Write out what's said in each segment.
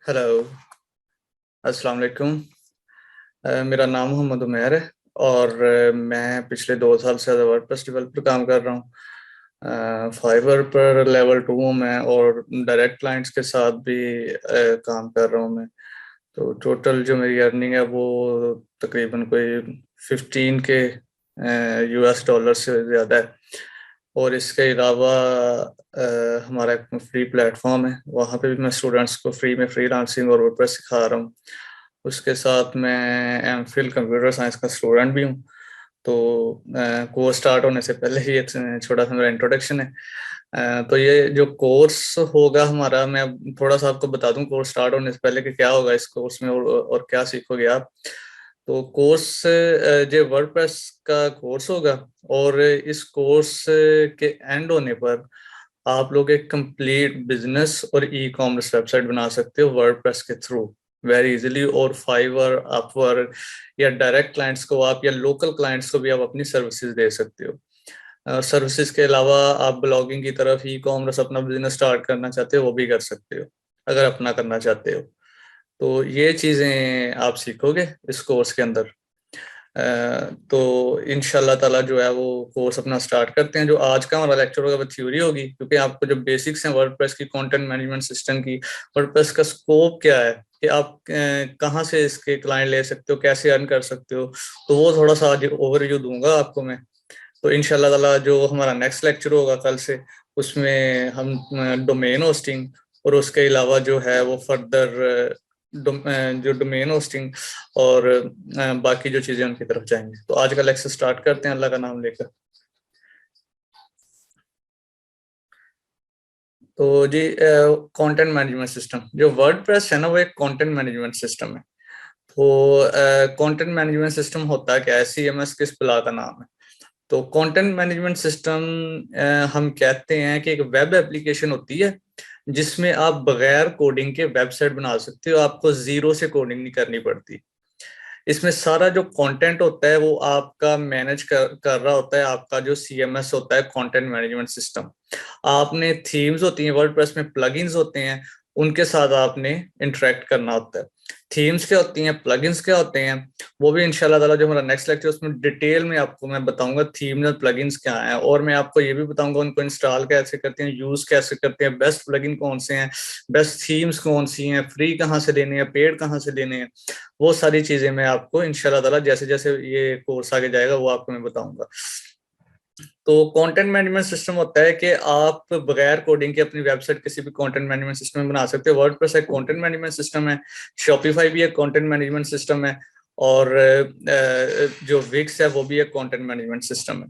Hello. अस्सलाम वालेकुम। मेरा नाम मोहम्मद उमैर है और मैं पिछले 2 साल से वर्डप्रेस डेवलपर काम कर रहा हूँ। फाइवर पर लेवल 2 हूँ मैं और डायरेक्ट क्लाइंट्स के साथ भी काम कर रहा हूँ मैं। तो टोटल जो मेरी अर्निंग है वो तकरीबन कोई 15 के यूएस डॉलर से ज़्यादा है। और इसके अलावा हमारा एक फ्री प्लेटफॉर्म है, वहाँ पे भी मैं स्टूडेंट्स को फ्री में फ्रीलांसिंग और वर्डप्रेस सिखा रहा हूँ। उसके साथ मैं एमफिल कंप्यूटर साइंस का स्टूडेंट भी हूँ। तो कोर्स स्टार्ट होने से पहले ही एक छोटा सा मेरा इंट्रोडक्शन है। तो ये जो कोर्स होगा हमारा, मैं थोड़ा सा आपको बता दूं कोर्स स्टार्ट होने से पहले कि क्या होगा इस कोर्स में और क्या सीखोगे आप। तो कोर्स जो वर्डप्रेस का कोर्स होगा और इस कोर्स के एंड होने पर आप लोग एक कंप्लीट बिजनेस और ई कॉमर्स वेबसाइट बना सकते हो वर्डप्रेस के थ्रू वेरी इजीली। और फाइवर, अपवर्क या डायरेक्ट क्लाइंट्स को आप या लोकल क्लाइंट्स को भी आप अपनी सर्विसेज दे सकते हो। सर्विसेज के अलावा आप ब्लॉगिंग की तरफ ई कॉमर्स अपना बिजनेस स्टार्ट करना चाहते हो वो भी कर सकते हो अगर अपना करना चाहते हो। तो ये चीज़ें आप सीखोगे इस कोर्स के अंदर। तो इंशाल्लाह ताला जो है वो कोर्स अपना स्टार्ट करते हैं। जो आज का हमारा लेक्चर होगा वो थ्योरी होगी, क्योंकि आपको जो बेसिक्स हैं वर्डप्रेस की, कंटेंट मैनेजमेंट सिस्टम की, वर्डप्रेस का स्कोप क्या है कि आप कहाँ से इसके क्लाइंट ले सकते हो, कैसे अर्न कर सकते हो, तो वो थोड़ा सा आज ओवरव्यू दूंगा आपको मैं। तो इंशाल्लाह ताला जो हमारा नेक्स्ट लेक्चर होगा कल से, उसमें हम डोमेन होस्टिंग और उसके अलावा जो है वो फर्दर जो डोमेन होस्टिंग और बाकी जो चीजें उनकी तरफ जाएंगे। तो आज का लेक्चर स्टार्ट करते हैं अल्लाह का नाम लेकर। तो जी, कंटेंट मैनेजमेंट सिस्टम, जो वर्डप्रेस है ना वो एक कंटेंट मैनेजमेंट सिस्टम है। तो कंटेंट मैनेजमेंट सिस्टम होता है क्या है, सीएमएस किस बला का नाम है। तो कंटेंट मैनेजमेंट सिस्टम हम कहते हैं कि एक वेब एप्लीकेशन होती है जिसमें आप बगैर कोडिंग के वेबसाइट बना सकते हो, आपको जीरो से कोडिंग नहीं करनी पड़ती। इसमें सारा जो कंटेंट होता है वो आपका मैनेज कर रहा होता है आपका जो सीएमएस होता है, कंटेंट मैनेजमेंट सिस्टम। आपने थीम्स होती हैं वर्डप्रेस में, प्लगइन्स होते हैं, उनके साथ आपने इंटरेक्ट करना होता है। थीम्स क्या होती हैं, प्लगइन्स क्या होते हैं, वो भी इंशाल्लाह ताला जो हमारा नेक्स्ट लेक्चर उसमें डिटेल में आपको मैं बताऊंगा थीम्स और प्लगइन्स क्या है। और मैं आपको ये भी बताऊंगा उनको इंस्टॉल कैसे करते हैं, यूज कैसे करते हैं, बेस्ट प्लगइन कौन से हैं, बेस्ट थीम्स कौन सी हैं, फ्री कहाँ से लेने हैं, पेड कहाँ से लेने हैं। वो सारी चीजें मैं आपको इंशाल्लाह ताला जैसे जैसे ये कोर्स आगे जाएगा वो आपको मैं बताऊंगा। तो कंटेंट मैनेजमेंट सिस्टम होता है कि आप बगैर कोडिंग के अपनी वेबसाइट किसी भी कंटेंट मैनेजमेंट सिस्टम में बना सकते हो। वर्डप्रेस एक कंटेंट मैनेजमेंट सिस्टम है, शॉपिफाई भी एक कंटेंट मैनेजमेंट सिस्टम है, और जो विक्स है वो भी एक कंटेंट मैनेजमेंट सिस्टम है।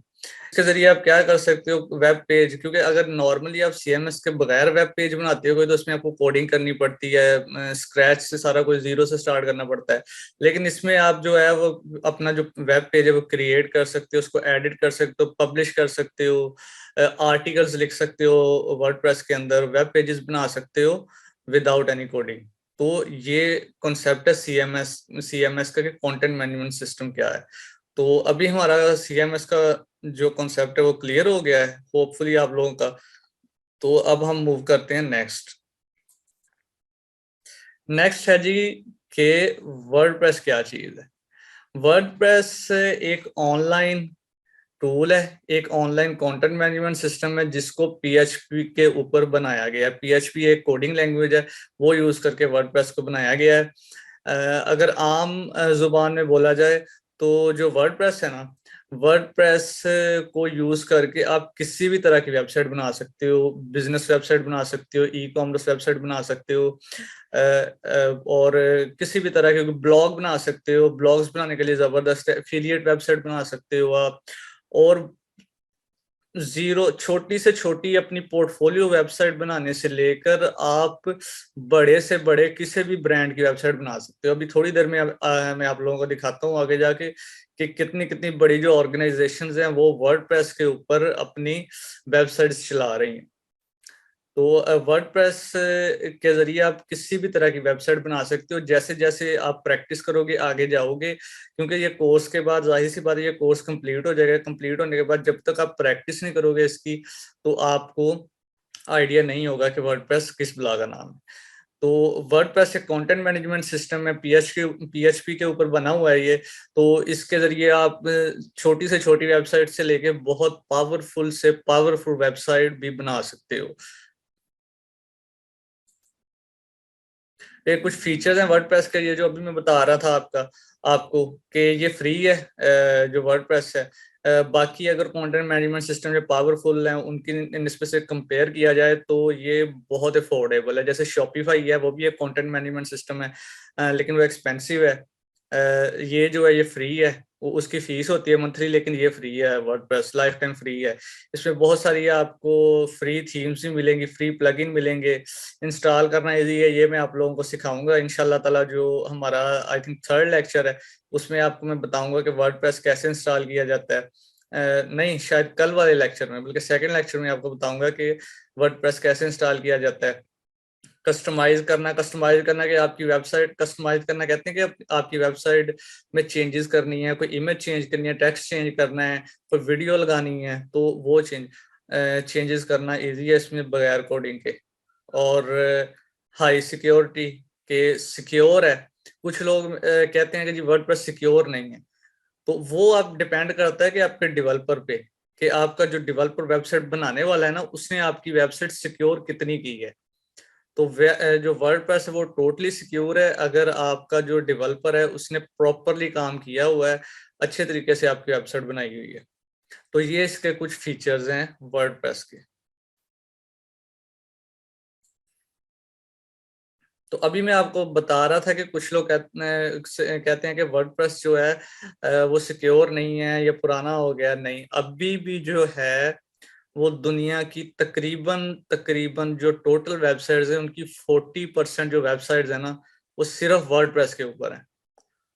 इसके जरिए आप क्या कर सकते हो, वेब पेज, क्योंकि अगर नॉर्मली आप सीएमएस के बगैर वेब पेज बनाते हो तो उसमें आपको कोडिंग करनी पड़ती है, स्क्रैच से सारा कुछ जीरो से स्टार्ट करना पड़ता है। लेकिन इसमें आप जो है वो अपना जो वेब पेज है वो क्रिएट कर सकते हो, उसको एडिट कर सकते हो, पब्लिश कर सकते हो, आर्टिकल्स लिख सकते हो, वर्डप्रेस के अंदर वेब पेजेस बना सकते हो विदाउट एनी कोडिंग। तो ये कॉन्सेप्ट है सीएमएस सीएमएस का कि कंटेंट मैनेजमेंट सिस्टम क्या है। तो अभी हमारा सीएमएस का जो कॉन्सेप्ट है वो क्लियर हो गया है होपफुली आप लोगों का। तो अब हम मूव करते हैं नेक्स्ट। नेक्स्ट है जी कि वर्डप्रेस क्या चीज है। वर्डप्रेस एक ऑनलाइन टूल है, एक ऑनलाइन कंटेंट मैनेजमेंट सिस्टम है जिसको पीएचपी के ऊपर बनाया गया है। पीएचपी एक कोडिंग लैंग्वेज है, वो यूज करके वर्डप्रेस को बनाया गया है। अगर आम जुबान में बोला जाए तो जो वर्डप्रेस है ना, वर्डप्रेस को यूज करके आप किसी भी तरह की वेबसाइट बना सकते हो, बिजनेस वेबसाइट बना सकते हो, ई कॉमर्स वेबसाइट बना सकते हो, और किसी भी तरह के ब्लॉग बना सकते हो। ब्लॉग्स बनाने के लिए जबरदस्त है, एफिलिएट वेबसाइट बना सकते हो आप। और जीरो, छोटी से छोटी अपनी पोर्टफोलियो वेबसाइट बनाने से लेकर आप बड़े से बड़े किसी भी ब्रांड की वेबसाइट बना सकते हो। अभी थोड़ी देर में मैं आप लोगों को दिखाता हूँ आगे जाके कि कितनी कितनी बड़ी जो ऑर्गेनाइजेशंस हैं वो वर्डप्रेस के ऊपर अपनी वेबसाइट्स चला रही हैं। तो वर्डप्रेस के जरिए आप किसी भी तरह की वेबसाइट बना सकते हो। जैसे जैसे आप प्रैक्टिस करोगे आगे जाओगे, क्योंकि ये कोर्स के बाद जाहिर सी बात है ये कोर्स कंप्लीट हो जाएगा। कंप्लीट होने के बाद जब तक आप प्रैक्टिस नहीं करोगे इसकी तो आपको आइडिया नहीं होगा कि वर्डप्रेस किस बला का नाम है। तो वर्डप्रेस एक कंटेंट मैनेजमेंट सिस्टम है, पीएचपी के ऊपर बना हुआ है ये। तो इसके जरिए आप छोटी से छोटी वेबसाइट से लेके बहुत पावरफुल से पावरफुल वेबसाइट भी बना सकते हो। ये कुछ फीचर्स हैं वर्डप्रेस के, ये जो अभी मैं बता रहा था आपको कि ये फ्री है जो वर्डप्रेस है। बाकी अगर कंटेंट मैनेजमेंट सिस्टम जो पावरफुल है उनकी निस्बत से कंपेयर किया जाए तो ये बहुत अफोर्डेबल है। जैसे शॉपिफाई है, वो भी एक कंटेंट मैनेजमेंट सिस्टम है, लेकिन वो एक्सपेंसिव है। ये जो है ये फ्री है, वो उसकी फीस होती है मंथली, लेकिन ये फ्री है, वर्डप्रेस लाइफ टाइम फ्री है। इसमें बहुत सारी आपको फ्री थीम्स भी मिलेंगी, फ्री प्लगइन मिलेंगे, इंस्टॉल करना इजी है। ये मैं आप लोगों को सिखाऊंगा इंशाल्लाह ताला, जो हमारा आई थिंक थर्ड लेक्चर है उसमें आपको मैं बताऊंगा कि वर्डप्रेस कैसे इंस्टॉल किया जाता है। नहीं, शायद कल वाले लेक्चर में, बल्कि सेकंड लेक्चर में आपको बताऊंगा कि वर्डप्रेस कैसे इंस्टॉल किया जाता है। कस्टमाइज करना कि आपकी वेबसाइट, कस्टमाइज करना कहते हैं कि आपकी वेबसाइट में चेंजेस करनी है, कोई इमेज चेंज करनी है, टेक्स्ट चेंज करना है, कोई वीडियो लगानी है, तो वो चेंजेस करना इजी है इसमें बगैर कोडिंग के। और हाई सिक्योरिटी के सिक्योर है। कुछ लोग कहते हैं कि जी वर्डप्रेस सिक्योर नहीं है, तो वो आप डिपेंड करता है कि आपके डेवलपर पे, कि आपका जो डेवलपर वेबसाइट बनाने वाला है ना, उसने आपकी वेबसाइट सिक्योर कितनी की है। तो जो वर्डप्रेस है वो टोटली सिक्योर है अगर आपका जो डेवलपर है उसने प्रॉपरली काम किया हुआ है, अच्छे तरीके से आपकी वेबसाइट बनाई हुई है। तो ये इसके कुछ फीचर्स हैं वर्डप्रेस के। तो अभी मैं आपको बता रहा था कि कुछ लोग कहते हैं कि वर्डप्रेस जो है वो सिक्योर नहीं है, ये पुराना हो गया। नहीं, अभी भी जो है वो दुनिया की तकरीबन तकरीबन जो टोटल वेबसाइट्स हैं उनकी 40% जो वेबसाइट्स है ना, वो सिर्फ वर्डप्रेस के ऊपर है।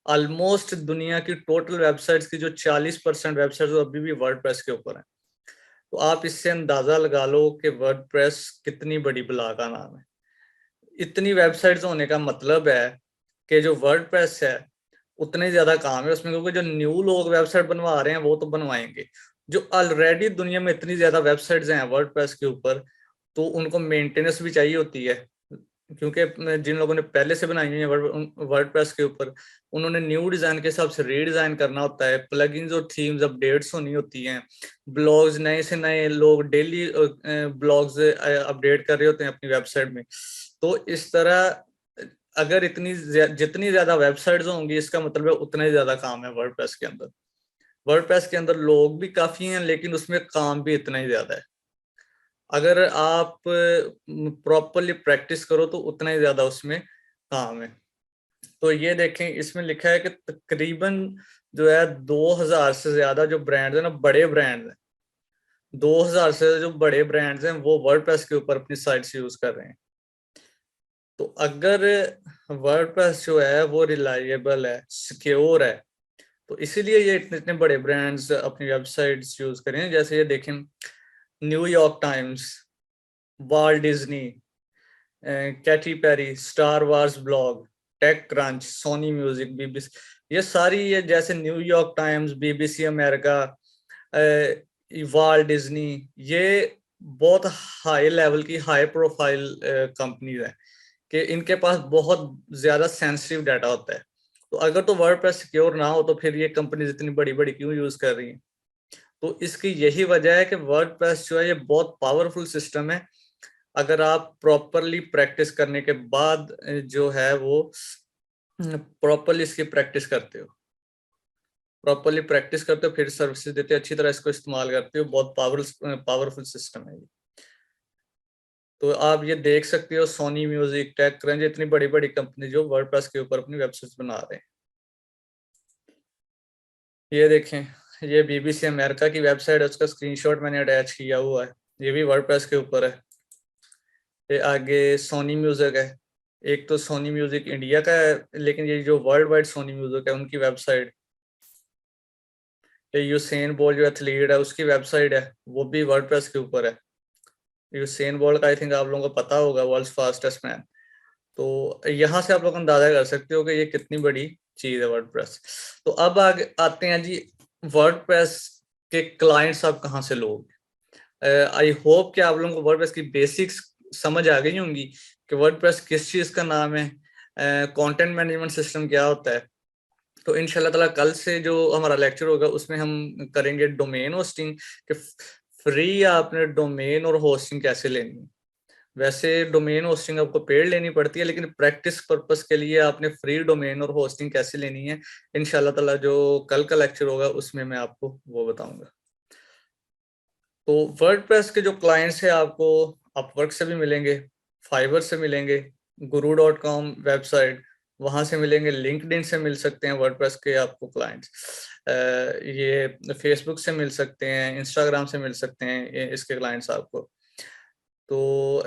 ऑलमोस्ट दुनिया की टोटल वेबसाइट्स की जो 40% वेबसाइट्स वो अभी भी वर्डप्रेस के ऊपर है। तो आप इससे अंदाजा लगा लो कि वर्डप्रेस कितनी बड़ी बला का नाम है। इतनी वेबसाइट्स होने का मतलब है कि जो वर्डप्रेस है उतने ज्यादा काम है उसमें, क्योंकि जो न्यू लोग वेबसाइट बनवा रहे हैं वो तो बनवाएंगे, जो ऑलरेडी दुनिया में इतनी ज्यादा वेबसाइट्स हैं वर्डप्रेस के ऊपर, तो उनको मेंटेनेंस भी चाहिए होती है। क्योंकि जिन लोगों ने पहले से बनाई हुई है वर्डप्रेस के ऊपर, उन्होंने न्यू डिजाइन के हिसाब से रीडिजाइन करना होता है, प्लगइन्स और थीम्स अपडेट्स होनी होती हैं, ब्लॉग्स नए से नए लोग डेली ब्लॉग्स अपडेट कर रहे होते हैं अपनी वेबसाइट में। तो इस तरह अगर जितनी ज्यादा वेबसाइट्स होंगी, इसका मतलब है उतना ही ज्यादा काम है वर्डप्रेस के अंदर। वर्डप्रेस के अंदर लोग भी काफी हैं, लेकिन उसमें काम भी इतना ही ज्यादा है। अगर आप प्रॉपरली प्रैक्टिस करो तो उतना ही ज्यादा उसमें काम है। तो ये देखें, इसमें लिखा है कि तकरीबन जो है 2000 से ज्यादा जो ब्रांड्स है ना, बड़े ब्रांड्स हैं, 2000 से जो बड़े ब्रांड्स हैं वो वर्डप्रेस के ऊपर अपनी साइट्स यूज कर रहे हैं। तो अगर वर्डप्रेस जो है वो रिलायबल है, सिक्योर है, तो इसीलिए ये इतने इतने बड़े ब्रांड्स अपनी वेबसाइट्स यूज करें। जैसे ये देखें, New York times, Walt Disney, Katy Perry, star wars blog, take crunch, Soni music, BBC, ये सारी, ये जैसे New York times, BBC America, Walt Disney, ये बहुत हाई लेवल की, हाई प्रोफाइल कंपनीज है कि इनके पास बहुत ज्यादा सेंसिटिव डाटा होता है। तो अगर तो वर्डप्रेस सिक्योर ना हो तो फिर ये कंपनीज इतनी बड़ी बड़ी क्यों यूज कर रही हैं। तो इसकी यही वजह है कि वर्डप्रेस जो है ये बहुत पावरफुल सिस्टम है। अगर आप प्रॉपरली प्रैक्टिस करने के बाद जो है वो प्रॉपरली इसकी प्रैक्टिस करते हो, फिर सर्विसेज देते हो, अच्छी तरह इसको इस्तेमाल करते हो, बहुत पावरफुल सिस्टम है ये। तो आप ये देख सकते हो, सोनी म्यूजिक, टेक क्रंच, इतनी बड़ी बड़ी कंपनी जो वर्डप्रेस के ऊपर अपनी वेबसाइट्स बना रहे हैं। ये देखें, ये बीबीसी अमेरिका की वेबसाइट है, उसका स्क्रीनशॉट मैंने अटैच किया हुआ है, ये भी वर्डप्रेस के ऊपर है। ये आगे सोनी म्यूजिक है, एक तो सोनी म्यूजिक इंडिया का है, लेकिन ये जो वर्ल्ड वाइड सोनी म्यूजिक है उनकी वेबसाइट। ये यूसेन बोल्ट जो एथलीट है उसकी वेबसाइट है, वो भी वर्डप्रेस के ऊपर है। यूसेन बोल्ट का आई थिंक आप लोगों को पता होगा, वर्ल्ड्स फास्टेस्ट मैन। तो यहाँ से आप लोग अंदाजा कर सकते हो कि ये कितनी बड़ी चीज है वर्डप्रेस। तो अब आगे आते हैं जी, वर्डप्रेस के क्लाइंट्स आप कहाँ से लोगे। आई होप कि आप लोगों को वर्डप्रेस की बेसिक्स समझ आ गई होंगी कि वर्डप्रेस किस चीज का नाम है, कंटेंट मैनेजमेंट सिस्टम क्या होता है। तो इंशाल्लाह ताला कल से जो हमारा लेक्चर होगा उसमें हम करेंगे डोमेन होस्टिंग, कि फ्री आपने डोमेन और होस्टिंग कैसे लेनी है। वैसे डोमेन होस्टिंग आपको पेड लेनी पड़ती है, लेकिन प्रैक्टिस पर्पस के लिए आपने फ्री डोमेन और होस्टिंग कैसे लेनी है, इंशाल्लाह ताला जो कल का लेक्चर होगा उसमें मैं आपको वो बताऊंगा। तो वर्डप्रेस के जो क्लाइंट्स है आपको अपवर्क से भी मिलेंगे, फाइवर से मिलेंगे, guru.com वेबसाइट वहां से मिलेंगे, लिंक्डइन से मिल सकते हैं वर्डप्रेस के आपको क्लाइंट्स, ये फेसबुक से मिल सकते हैं, इंस्टाग्राम से मिल सकते हैं इसके क्लाइंट्स आपको। तो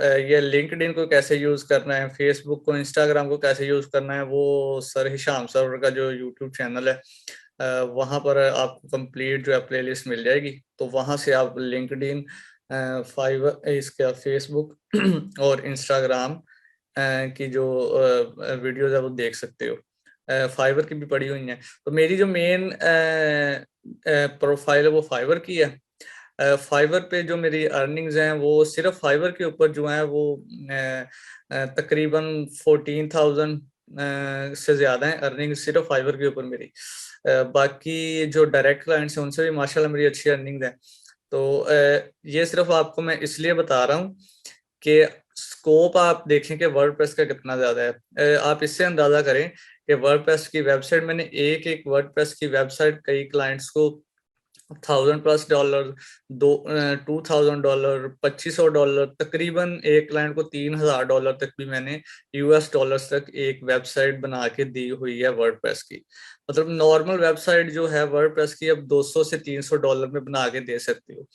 ये लिंक्डइन को कैसे यूज करना है, फेसबुक को, इंस्टाग्राम को कैसे यूज करना है, वो सर हिशाम सर का जो यूट्यूब चैनल है वहां पर आपको कंप्लीट जो है प्लेलिस्ट मिल जाएगी। तो वहां से आप लिंक्डइन, फाइवर, इसका फेसबुक और इंस्टाग्राम की जो वीडियोस है वो देख सकते हो। फाइवर की भी पड़ी हुई है। तो मेरी जो मेन प्रोफाइल है वो फाइवर की है। फाइवर पे जो मेरी अर्निंग्स हैं वो सिर्फ फाइवर के ऊपर जो है वो तकरीबन 14,000 से ज्यादा है अर्निंग सिर्फ फाइवर के ऊपर मेरी। बाकी जो डायरेक्ट क्लाइंट्स हैं उनसे भी माशाल्लाह मेरी अच्छी अर्निंग है। तो ये सिर्फ आपको मैं इसलिए बता रहा हूँ कि स्कोप आप देखें कि वर्डप्रेस का कितना ज्यादा है। आप इससे अंदाजा करें कि वर्डप्रेस की वेबसाइट, मैंने एक एक वर्डप्रेस की वेबसाइट कई क्लाइंट्स को $1,000+ दो $2,000, $2,500, तकरीबन एक क्लाइंट को $3,000 तक भी मैंने US डॉलर्स तक एक वेबसाइट बना के दी हुई है वर्डप्रेस की। मतलब नॉर्मल वेबसाइट जो है वर्डप्रेस की अब $200 से $300 में बना के दे सकती हो।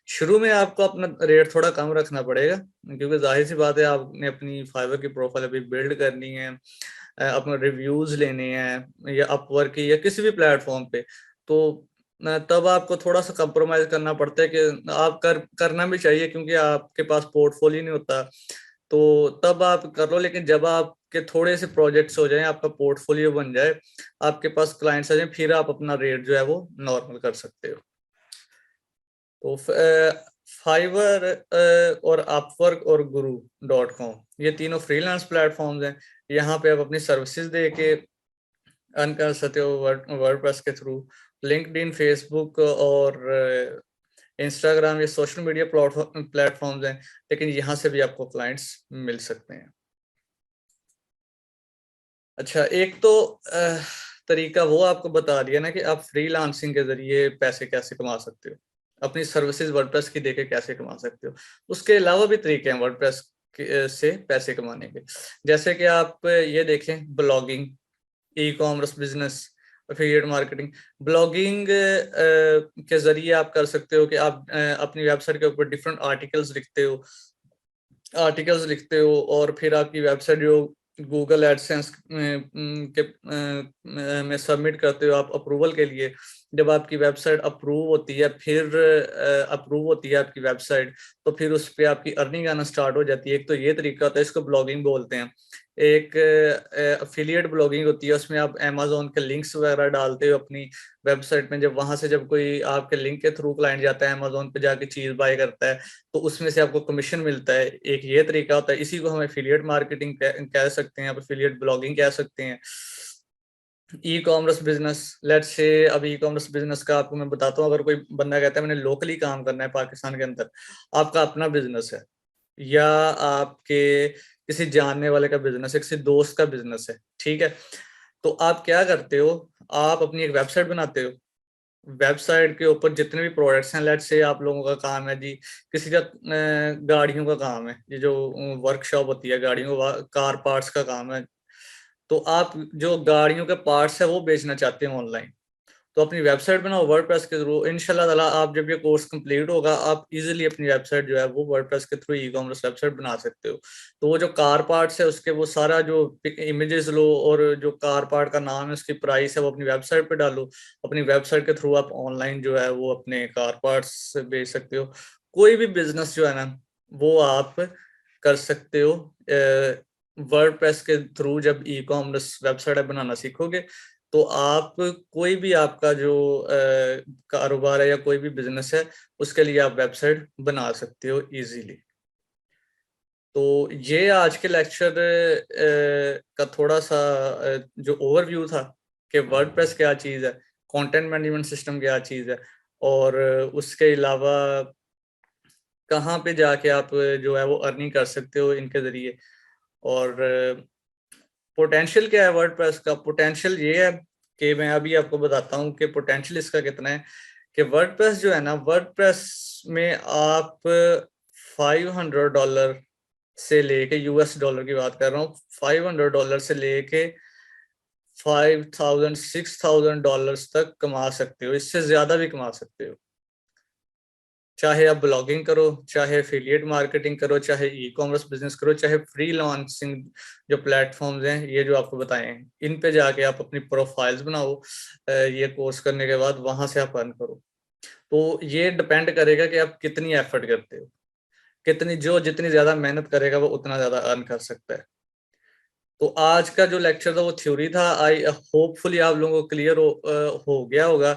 शुरू में आपको अपना रेट थोड़ा कम रखना पड़ेगा, क्योंकि जाहिर सी बात है आपने अपनी फाइवर की प्रोफाइल अभी बिल्ड करनी है, अपने रिव्यूज लेने हैं या अपवर्क की या किसी भी प्लेटफॉर्म पे। तो तब आपको थोड़ा सा कंप्रोमाइज करना पड़ता है कि आप करना भी चाहिए, क्योंकि आपके पास पोर्टफोलियो नहीं होता। तो तब आप कर लो, लेकिन जब आपके थोड़े से प्रोजेक्ट्स हो जाएं, आपका पोर्टफोलियो बन जाए, आपके पास क्लाइंट्स आ जाए, फिर आप अपना रेट जो है वो नॉर्मल कर सकते हो। तो फाइवर और अपवर्क और guru.com ये तीनों फ्रीलांस प्लेटफॉर्म्स हैं। यहाँ पे आप अपनी सर्विसेज दे के अर्न कर सकते हो वर्डप्रेस के थ्रू। लिंक्डइन, फेसबुक और इंस्टाग्राम ये सोशल मीडिया प्लेटफॉर्म्स हैं, लेकिन यहाँ से भी आपको क्लाइंट्स मिल सकते हैं। अच्छा, एक तो तरीका वो आपको बता दिया ना कि आप फ्रीलांसिंग के जरिए पैसे कैसे कमा सकते हो, अपनी सर्विसेज वर्डप्रेस की देके कैसे कमा सकते हो। उसके अलावा भी तरीके हैं वर्डप्रेस से पैसे कमाने के। जैसे कि आप ये देखें, blogging, e commerce business, affiliate marketing. Blogging के जरिए आप कर सकते हो कि आप अपनी वेबसाइट के ऊपर डिफरेंट आर्टिकल्स लिखते हो और फिर आपकी वेबसाइट जो गूगल एडसेंस में सबमिट करते हो आप अप्रूवल के लिए। जब आपकी वेबसाइट अप्रूव होती है, फिर अप्रूव होती है आपकी वेबसाइट, तो फिर उस पर आपकी अर्निंग आना स्टार्ट हो जाती है। एक तो ये तरीका होता है, इसको ब्लॉगिंग बोलते हैं। एक अफिलिएट ब्लॉगिंग होती है, उसमें आप अमेजोन के लिंक्स वगैरह डालते हो अपनी वेबसाइट में। जब वहां से जब कोई आपके लिंक के थ्रू क्लाइंट जाता है अमेजोन पे जाके चीज बाय करता है, तो उसमें से आपको कमीशन मिलता है। एक ये तरीका होता है, इसी को हम एफिलिएट मार्केटिंग कह सकते हैं, आप एफिलिएट ब्लॉगिंग कह सकते हैं। E commerce business, let's say अब ई कॉमर्स बिजनेस का आपको मैं बताता हूँ। अगर कोई बंदा कहता है मैंने लोकली काम करना है पाकिस्तान के अंदर, आपका अपना बिजनेस है या आपके किसी जानने वाले का बिजनेस है, किसी दोस्त का बिजनेस है, ठीक है। तो आप क्या करते हो, आप अपनी एक वेबसाइट बनाते हो। वेबसाइट के ऊपर जितने भी प्रोडक्ट्स हैं, लेट्स से आप लोगों का काम है जी, किसी का गाड़ियों का काम है, ये जो वर्कशॉप होती है गाड़ियों कार पार्ट्स का काम है। तो आप जो गाड़ियों के पार्ट्स है वो बेचना चाहते हैं ऑनलाइन, तो अपनी वेबसाइट बनाओ वर्डप्रेस के थ्रू। इंशाल्लाह ताला आप जब ये कोर्स कंप्लीट होगा, आप इजीली अपनी वेबसाइट जो है वो वर्डप्रेस के थ्रू ई कॉमर्स वेबसाइट बना सकते हो। तो वो जो कार पार्ट्स है उसके वो सारा जो इमेजेस लो और जो कार पार्ट का नाम है, उसकी प्राइस है, वो अपनी वेबसाइट पे डालो। अपनी वेबसाइट के थ्रू आप ऑनलाइन जो है वो अपने कार पार्ट्स बेच सकते हो। कोई भी बिजनेस जो है ना वो आप कर सकते हो वर्डप्रेस के थ्रू। जब ई कॉमर्स वेबसाइट बनाना सीखोगे तो आप कोई भी आपका जो कारोबार है या कोई भी बिजनेस है, उसके लिए आप वेबसाइट बना सकते हो इजीली। तो ये आज के लेक्चर का थोड़ा सा जो ओवरव्यू था कि वर्डप्रेस क्या चीज़ है, कंटेंट मैनेजमेंट सिस्टम क्या चीज़ है, और उसके अलावा कहाँ पे जाके आप जो है वो अर्निंग कर सकते हो इनके ज़रिए, और पोटेंशियल क्या है वर्डप्रेस का। पोटेंशियल ये है कि मैं अभी आपको बताता हूँ कि पोटेंशियल इसका कितना है। कि वर्डप्रेस जो है ना, वर्डप्रेस में आप $500 से लेके, यूएस डॉलर की बात कर रहा हूँ, $500 से लेके 5,000 $6,000 तक कमा सकते हो। इससे ज्यादा भी कमा सकते हो, चाहे आप ब्लॉगिंग करो, चाहे एफिलिएट मार्केटिंग करो, चाहे ई कॉमर्स बिजनेस करो, चाहे फ्रीलांसिंग जो प्लेटफॉर्म्स हैं ये जो आपको बताए हैं, इन पे जाके आप अपनी प्रोफाइल्स बनाओ। ये कोर्स करने के बाद वहां से आप अर्न करो। तो ये डिपेंड करेगा कि आप कितनी एफर्ट करते हो, कितनी, जो जितनी ज्यादा मेहनत करेगा वो उतना ज्यादा अर्न कर सकता है। तो आज का जो लेक्चर था वो थ्योरी था। आई होपफुली आप लोगों को क्लियर हो गया होगा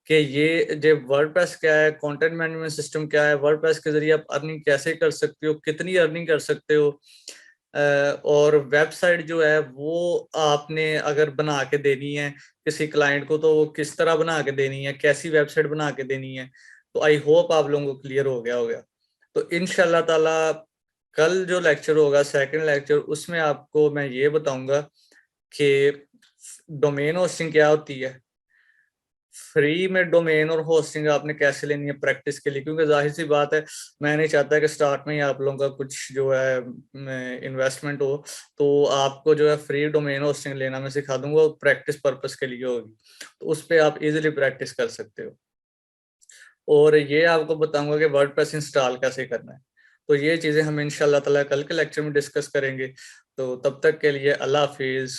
कि ये जो वर्डप्रेस क्या है, कंटेंट मैनेजमेंट सिस्टम क्या है, वर्डप्रेस के जरिए आप अर्निंग कैसे कर सकते हो, कितनी अर्निंग कर सकते हो, और वेबसाइट जो है वो आपने अगर बना के देनी है किसी क्लाइंट को तो वो किस तरह बना के देनी है, कैसी वेबसाइट बना के देनी है। तो आई होप आप लोगों को क्लियर हो गया होगा। तो इंशाल्लाह ताला कल जो लेक्चर होगा, सेकंड लेक्चर, उसमें आपको मैं ये बताऊंगा कि डोमेन होस्टिंग क्या होती है, फ्री में डोमेन और होस्टिंग आपने कैसे लेनी है प्रैक्टिस के लिए। क्योंकि जाहिर सी बात है, मैं नहीं चाहता कि स्टार्ट में ही आप लोगों का कुछ जो है इन्वेस्टमेंट हो। तो आपको जो है फ्री डोमेन होस्टिंग लेना मैं सिखा दूंगा, प्रैक्टिस पर्पस के लिए होगी, तो उस पर आप इजिली प्रैक्टिस कर सकते हो। और ये आपको बताऊंगा कि वर्डप्रेस इंस्टॉल कैसे करना है। तो ये चीजें हम इंशाल्लाह ताला कल के लेक्चर में डिस्कस करेंगे। तो तब तक के लिए अल्लाह हाफिज।